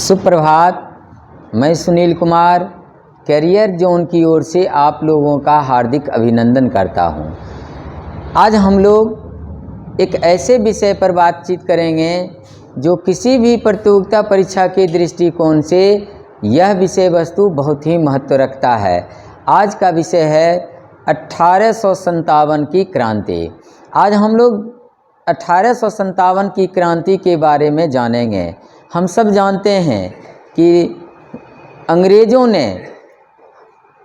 सुप्रभात। मैं Sunil Kumar career zone की ओर से आप लोगों का हार्दिक अभिनंदन करता हूं। आज हम लोग एक ऐसे विषय पर बातचीत करेंगे जो किसी भी प्रतियोगिता परीक्षा के दृष्टिकोण से यह विषय वस्तु बहुत ही महत्व रखता है। आज का विषय है 1857 की क्रांति। आज हम लोग 1857 की क्रांति के बारे में जानेंगे। हम सब जानते हैं कि अंग्रेज़ों ने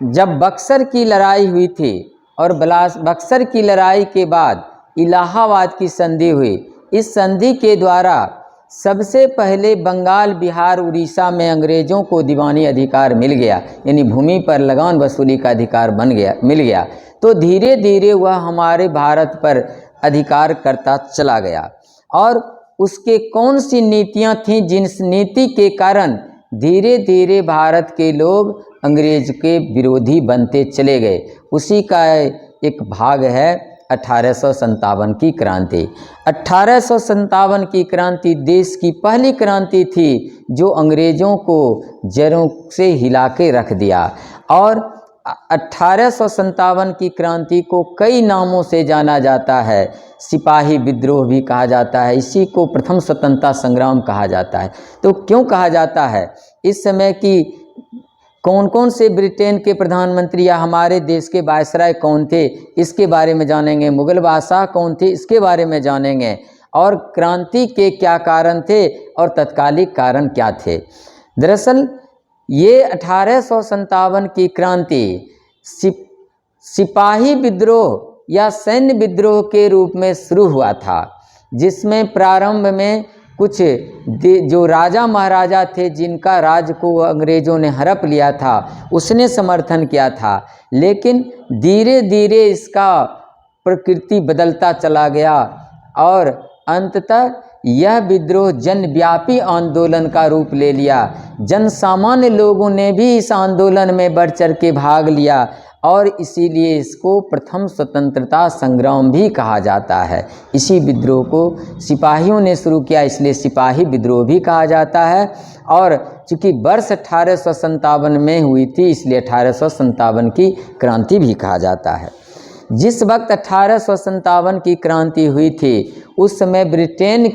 जब बक्सर की लड़ाई हुई थी और बक्सर की लड़ाई के बाद इलाहाबाद की संधि हुई, इस संधि के द्वारा सबसे पहले बंगाल, बिहार, उड़ीसा में अंग्रेज़ों को दीवानी अधिकार मिल गया, यानी भूमि पर लगान वसूली का अधिकार मिल गया। तो धीरे धीरे वह हमारे भारत पर अधिकार करता चला गया। और उसके कौन सी नीतियां थीं जिस नीति के कारण धीरे धीरे भारत के लोग अंग्रेज के विरोधी बनते चले गए, उसी का एक भाग है 1857 की क्रांति। 1857 की क्रांति देश की पहली क्रांति थी जो अंग्रेज़ों को जड़ों से हिला के रख दिया। और 1857 की क्रांति को कई नामों से जाना जाता है। सिपाही विद्रोह भी कहा जाता है, इसी को प्रथम स्वतंत्रता संग्राम कहा जाता है। तो क्यों कहा जाता है? इस समय की कौन कौन से ब्रिटेन के प्रधानमंत्री या हमारे देश के वायसराय कौन थे, इसके बारे में जानेंगे। मुगल बादशाह कौन थे, इसके बारे में जानेंगे। और क्रांति के क्या कारण थे और तत्कालिक कारण क्या थे। दरअसल ये 1857 की क्रांति सिपाही विद्रोह या सैन्य विद्रोह के रूप में शुरू हुआ था, जिसमें प्रारंभ में कुछ जो राजा महाराजा थे जिनका राज को अंग्रेज़ों ने हड़प लिया था, उसने समर्थन किया था। लेकिन धीरे धीरे इसका प्रकृति बदलता चला गया और अंततः यह विद्रोह जनव्यापी आंदोलन का रूप ले लिया। जन सामान्य लोगों ने भी इस आंदोलन में बढ़ चढ़ के भाग लिया और इसीलिए इसको प्रथम स्वतंत्रता संग्राम भी कहा जाता है। इसी विद्रोह को सिपाहियों ने शुरू किया, इसलिए सिपाही विद्रोह भी कहा जाता है। और चूँकि वर्ष 1857 में हुई थी, इसलिए 1857 की क्रांति भी कहा जाता है। जिस वक्त 1857 की क्रांति हुई थी, उस समय ब्रिटेन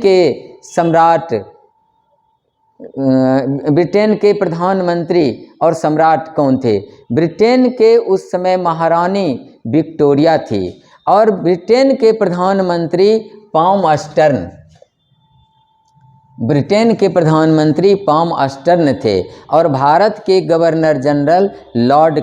के प्रधानमंत्री और सम्राट कौन थे? ब्रिटेन के उस समय महारानी विक्टोरिया थी और ब्रिटेन के प्रधानमंत्री पाम अस्टर्न थे और भारत के गवर्नर जनरल लॉर्ड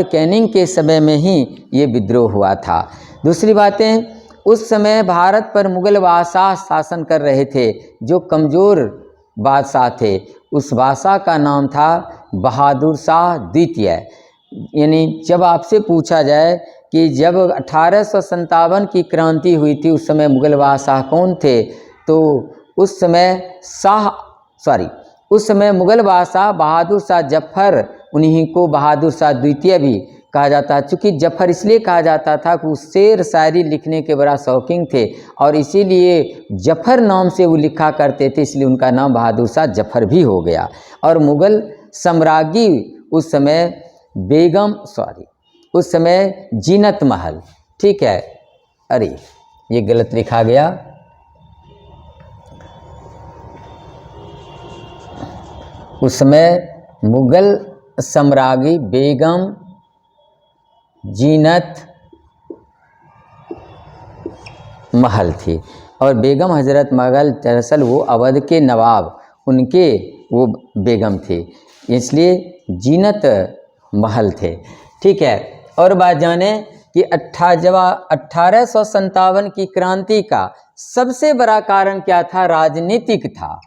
कैनिंग के समय में ही ये विद्रोह हुआ था। दूसरी बातें, उस समय भारत पर मुगल बादशाह शासन कर रहे थे जो कमज़ोर बादशाह थे। उस बादशाह का नाम था बहादुर शाह द्वितीय। यानी जब आपसे पूछा जाए कि जब 1857 की क्रांति हुई थी उस समय मुगल बादशाह कौन थे, तो उस समय मुगल बादशाह बहादुर शाह जफ़र, उन्हीं को बहादुर शाह द्वितीय भी कहा जाता है। चूँकि जफ़र इसलिए कहा जाता था कि वो शेर शायरी लिखने के बड़ा शौकीन थे और इसीलिए जफ़र नाम से वो लिखा करते थे, इसलिए उनका नाम बहादुर शाह जफ़र भी हो गया। और मुग़ल सम्राज्ञी उस समय जीनत महल, ठीक है, अरे ये गलत लिखा गया, उस समय मुग़ल सम्राज्ञी बेगम जीनत महल थी। और बेगम हजरत महल दरअसल वो अवध के नवाब, उनके वो बेगम थे, इसलिए जीनत महल थे, ठीक है। और बात जाने कि 1857 की क्रांति का सबसे बड़ा कारण क्या था? राजनीतिक था।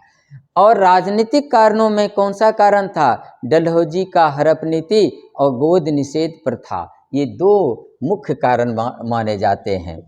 और राजनीतिक कारणों में कौन सा कारण था? डलहौजी का हड़प नीति और गोद निषेध प्रथा, ये दो मुख्य कारण माने जाते हैं।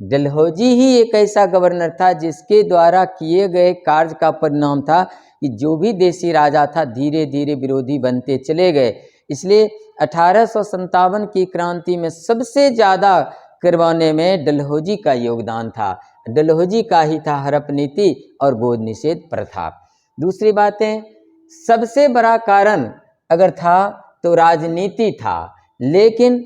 डलहौजी ही एक ऐसा गवर्नर था जिसके द्वारा किए गए कार्य का परिणाम था कि जो भी देसी राजा था धीरे धीरे विरोधी बनते चले गए। इसलिए 1857 की क्रांति में सबसे ज़्यादा करवाने में डलहौजी का योगदान था। डलहौजी का ही था हड़प नीति और गोद निषेध प्रथा। दूसरी बातें, सबसे बड़ा कारण अगर था तो राजनीति था, लेकिन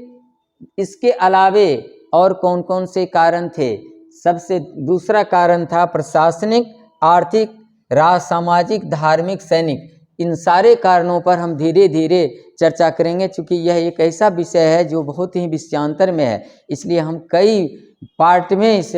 इसके अलावे और कौन कौन से कारण थे? सबसे दूसरा कारण था प्रशासनिक, आर्थिक, सामाजिक, धार्मिक, सैनिक। इन सारे कारणों पर हम धीरे धीरे चर्चा करेंगे, चूँकि यह एक ऐसा विषय है जो बहुत ही विषयांतर में है, इसलिए हम कई पार्ट में इस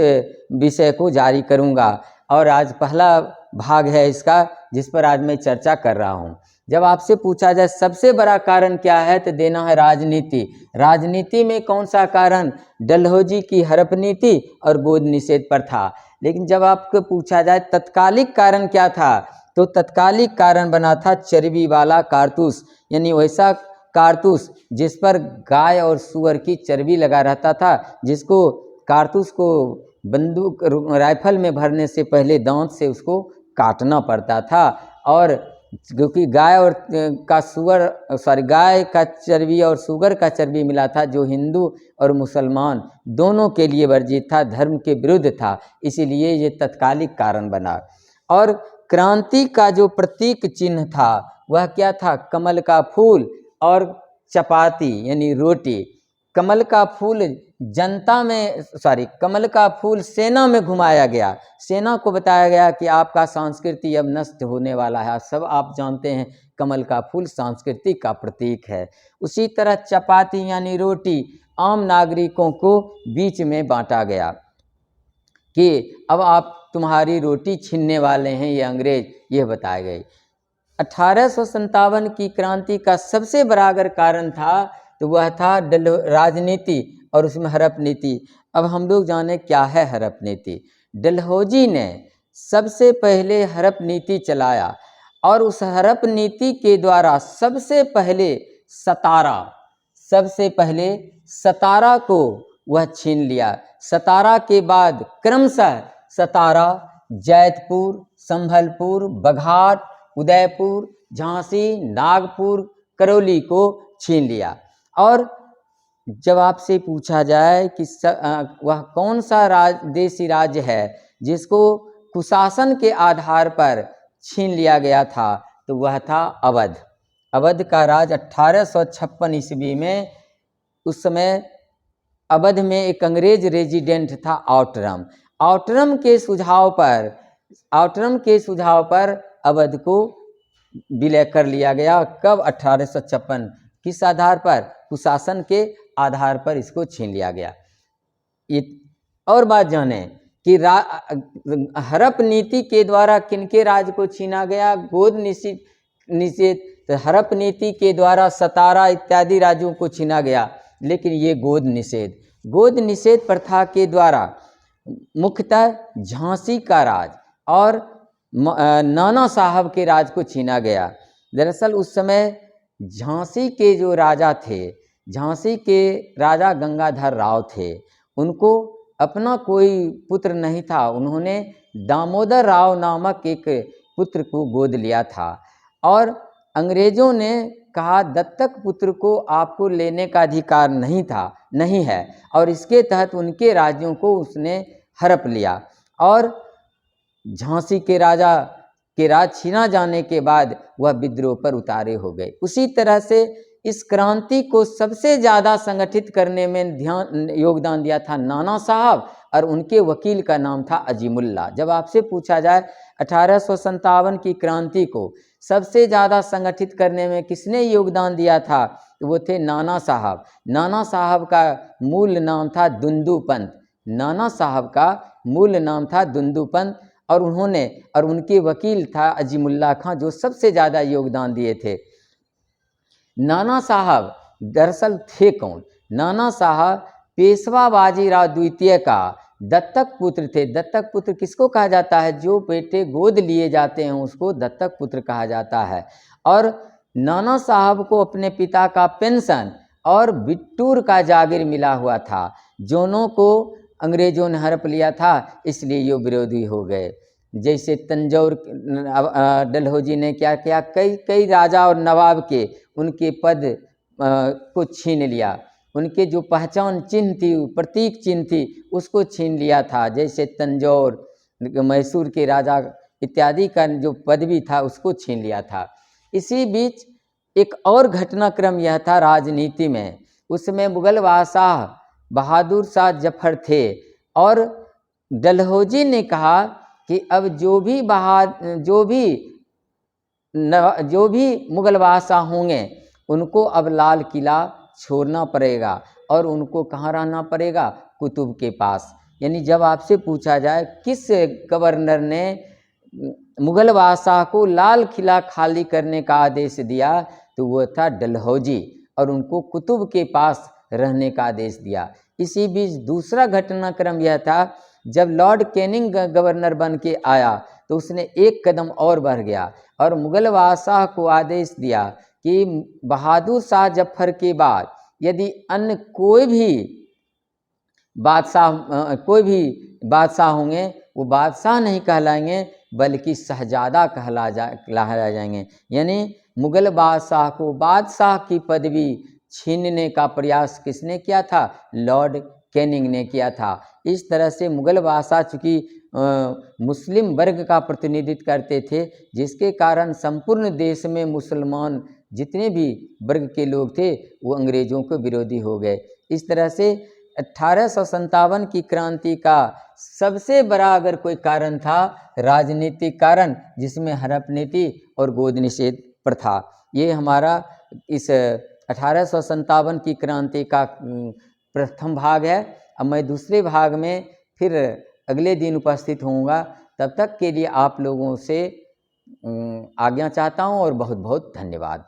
विषय को जारी करूँगा। और आज पहला भाग है इसका, जिस पर आज मैं चर्चा कर रहा हूँ। जब आपसे पूछा जाए सबसे बड़ा कारण क्या है, तो देना है राजनीति। राजनीति में कौन सा कारण? डलहौजी की हड़प नीति और गोद निषेध पर था। लेकिन जब आपको पूछा जाए तत्कालिक कारण क्या था, तो तत्कालिक कारण बना था चर्बी वाला कारतूस, यानी वैसा कारतूस जिस पर गाय और सूअर की चर्बी लगा रहता था, जिसको कारतूस को बंदूक राइफल में भरने से पहले दांत से उसको काटना पड़ता था। और क्योंकि गाय का चर्बी और सूअर का चर्बी मिला था, जो हिंदू और मुसलमान दोनों के लिए वर्जित था, धर्म के विरुद्ध था, इसीलिए ये तत्कालिक कारण बना। और क्रांति का जो प्रतीक चिन्ह था वह क्या था? कमल का फूल और चपाती यानी रोटी। कमल का फूल कमल का फूल सेना में घुमाया गया। सेना को बताया गया कि आपका संस्कृति अब नष्ट होने वाला है। सब आप जानते हैं कमल का फूल संस्कृति का प्रतीक है। उसी तरह चपाती यानी रोटी आम नागरिकों को बीच में बांटा गया कि अब आप तुम्हारी रोटी छीनने वाले हैं ये अंग्रेज, ये बताए गए। 1857 की क्रांति का सबसे बड़ा अगर कारण था तो वह था राजनीति और उसमें हड़प नीति। अब हम लोग जाने क्या है हड़प नीति। डलहौजी ने सबसे पहले हड़प नीति चलाया और उस हड़प नीति के द्वारा सबसे पहले सतारा को वह छीन लिया। सतारा के बाद क्रमशः सतारा, जैतपुर, संभलपुर, बघाट, उदयपुर, झांसी, नागपुर, करौली को छीन लिया। और जब आपसे पूछा जाए कि वह कौन सा देशी राज्य है जिसको कुशासन के आधार पर छीन लिया गया था, तो वह था अवध। अवध का राज 1856 ईस्वी में, उस समय अवध में एक अंग्रेज रेजिडेंट था आउटरम। आउटरम के सुझाव पर अवध को विलय कर लिया गया। कब? 1856। किस आधार पर? कुशासन के आधार पर इसको छीन लिया गया। ये और बात जाने कि हड़प नीति के द्वारा किनके राज को छीना गया? गोद निषेध। तो हड़प नीति के द्वारा सतारा इत्यादि राज्यों को छीना गया, लेकिन ये गोद निषेध प्रथा के द्वारा मुख्यतः झांसी का राज और नाना साहब के राज को छीना गया। दरअसल उस समय झांसी के जो राजा थे, झांसी के राजा गंगाधर राव थे, उनको अपना कोई पुत्र नहीं था। उन्होंने दामोदर राव नामक एक पुत्र को गोद लिया था और अंग्रेजों ने कहा दत्तक पुत्र को आपको लेने का अधिकार नहीं है, और इसके तहत उनके राज्यों को उसने हड़प लिया और झांसी के राजा के राज छीना जाने के बाद वह विद्रोह पर उतारे हो गए। उसी तरह से इस क्रांति को सबसे ज़्यादा संगठित करने में योगदान दिया था नाना साहब, और उनके वकील का नाम था अजीमुल्ला। जब आपसे पूछा जाए 1857 की क्रांति को सबसे ज़्यादा संगठित करने में किसने योगदान दिया था, तो वो थे नाना साहब। नाना साहब का मूल नाम था दुंदू पंत, और उनके वकील था अजीमुल्ला खां, जो सबसे ज़्यादा योगदान दिए थे। नाना साहब दरअसल थे कौन? नाना साहब पेशवा बाजीराव द्वितीय का दत्तक पुत्र थे। दत्तक पुत्र किसको कहा जाता है? जो बेटे गोद लिए जाते हैं उसको दत्तक पुत्र कहा जाता है। और नाना साहब को अपने पिता का पेंशन और बिट्टूर का जागीर मिला हुआ था। दोनों को अंग्रेजों ने हड़प लिया था, इसलिए ये विरोधी हो गए। जैसे तंजौर डलहौजी ने क्या किया, कई राजा और नवाब के उनके पद को छीन लिया। उनके जो पहचान चिन्ह थी, प्रतीक चिन्ह थी, उसको छीन लिया था। जैसे तंजौर, मैसूर के राजा इत्यादि का जो पदवी था उसको छीन लिया था। इसी बीच एक और घटनाक्रम यह था राजनीति में। उसमें मुगल बादशाह बहादुर शाह जफर थे और डलहौजी ने कहा कि अब जो भी मुगल बादशाह होंगे उनको अब लाल किला छोड़ना पड़ेगा और उनको कहाँ रहना पड़ेगा, कुतुब के पास। यानी जब आपसे पूछा जाए किस गवर्नर ने मुगल बादशाह को लाल किला खाली करने का आदेश दिया, तो वो था डलहौजी, और उनको कुतुब के पास रहने का आदेश दिया। इसी बीच दूसरा घटनाक्रम यह था, जब लॉर्ड कैनिंग गवर्नर बन के आया तो उसने एक कदम और बढ़ गया और मुगल बादशाह को आदेश दिया कि बहादुर शाह जफर के बाद यदि अन्य कोई भी बादशाह होंगे, वो बादशाह नहीं कहलाएंगे बल्कि शहजादा कहलाया जाएंगे। यानी मुगल बादशाह को बादशाह की पदवी छीनने का प्रयास किसने किया था? लॉर्ड कैनिंग ने किया था। इस तरह से मुगल बादशाह चूँकि मुस्लिम वर्ग का प्रतिनिधित्व करते थे, जिसके कारण संपूर्ण देश में मुसलमान जितने भी वर्ग के लोग थे वो अंग्रेज़ों के विरोधी हो गए। इस तरह से 1857 की क्रांति का सबसे बड़ा अगर कोई कारण था, राजनीतिक कारण, जिसमें हड़प नीति और गोद निषेध प्रथा। ये हमारा इस 1857 की क्रांति का प्रथम भाग है। अब मैं दूसरे भाग में फिर अगले दिन उपस्थित होऊंगा। तब तक के लिए आप लोगों से आज्ञा चाहता हूँ और बहुत बहुत धन्यवाद।